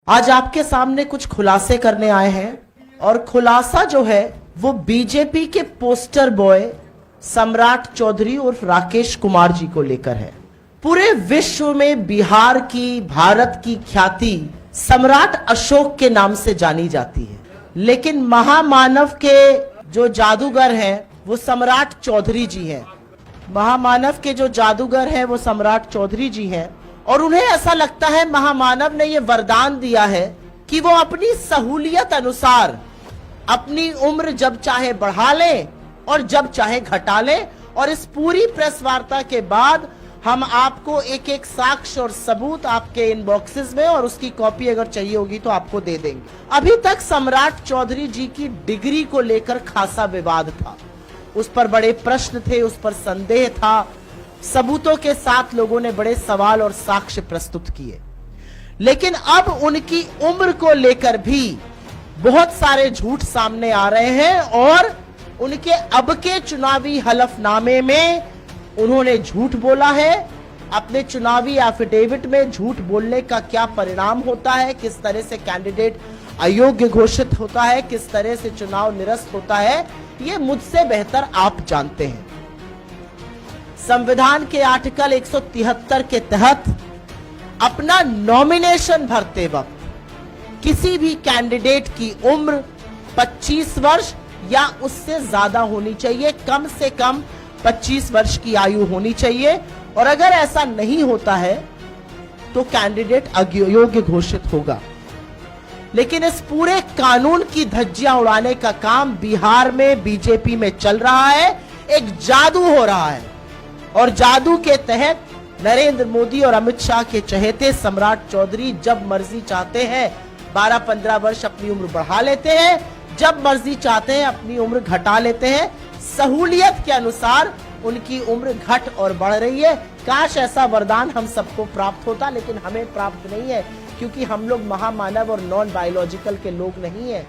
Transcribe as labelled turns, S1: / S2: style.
S1: आज आपके सामने कुछ खुलासे करने आए हैं और खुलासा जो है वो बीजेपी के पोस्टर बॉय सम्राट चौधरी और राकेश कुमार जी को लेकर है। पूरे विश्व में बिहार की, भारत की ख्याति सम्राट अशोक के नाम से जानी जाती है, लेकिन महामानव के जो जादूगर हैं वो सम्राट चौधरी जी हैं। महामानव के जो जादूगर हैं वो सम्राट चौधरी जी हैं और उन्हें ऐसा लगता है महामानव ने ये वरदान दिया है कि वो अपनी सहूलियत अनुसार अपनी उम्र जब चाहे बढ़ा ले और जब चाहे घटा ले। और इस पूरी प्रेस वार्ता के बाद हम आपको एक एक साक्ष्य और सबूत आपके इनबॉक्सेस में और उसकी कॉपी अगर चाहिए होगी तो आपको दे देंगे। अभी तक सम्राट चौधरी जी की डिग्री को लेकर खासा विवाद था, उस पर बड़े प्रश्न थे, उस पर संदेह था, सबूतों के साथ लोगों ने बड़े सवाल और साक्ष्य प्रस्तुत किए। लेकिन अब उनकी उम्र को लेकर भी बहुत सारे झूठ सामने आ रहे हैं और उनके अब के चुनावी हलफनामे में उन्होंने झूठ बोला है। अपने चुनावी एफिडेविट में झूठ बोलने का क्या परिणाम होता है, किस तरह से कैंडिडेट अयोग्य घोषित होता है, किस तरह से चुनाव निरस्त होता है, ये मुझसे बेहतर आप जानते हैं। संविधान के आर्टिकल 173 के तहत अपना नॉमिनेशन भरते वक्त किसी भी कैंडिडेट की उम्र 25 वर्ष या उससे ज्यादा होनी चाहिए, कम से कम 25 वर्ष की आयु होनी चाहिए। और अगर ऐसा नहीं होता है तो कैंडिडेट अयोग्य घोषित होगा। लेकिन इस पूरे कानून की धज्जियां उड़ाने का काम बिहार में बीजेपी में चल रहा है, एक जादू हो रहा है और जादू के तहत नरेंद्र मोदी और अमित शाह के चहेते सम्राट चौधरी जब मर्जी चाहते हैं 12-15 वर्ष अपनी उम्र बढ़ा लेते हैं, जब मर्जी चाहते हैं अपनी उम्र घटा लेते हैं। सहूलियत के अनुसार उनकी उम्र घट और बढ़ रही है। काश ऐसा वरदान हम सबको प्राप्त होता, लेकिन हमें प्राप्त नहीं है क्योंकि हम लोग महामानव और नॉन बायोलॉजिकल के लोग नहीं है।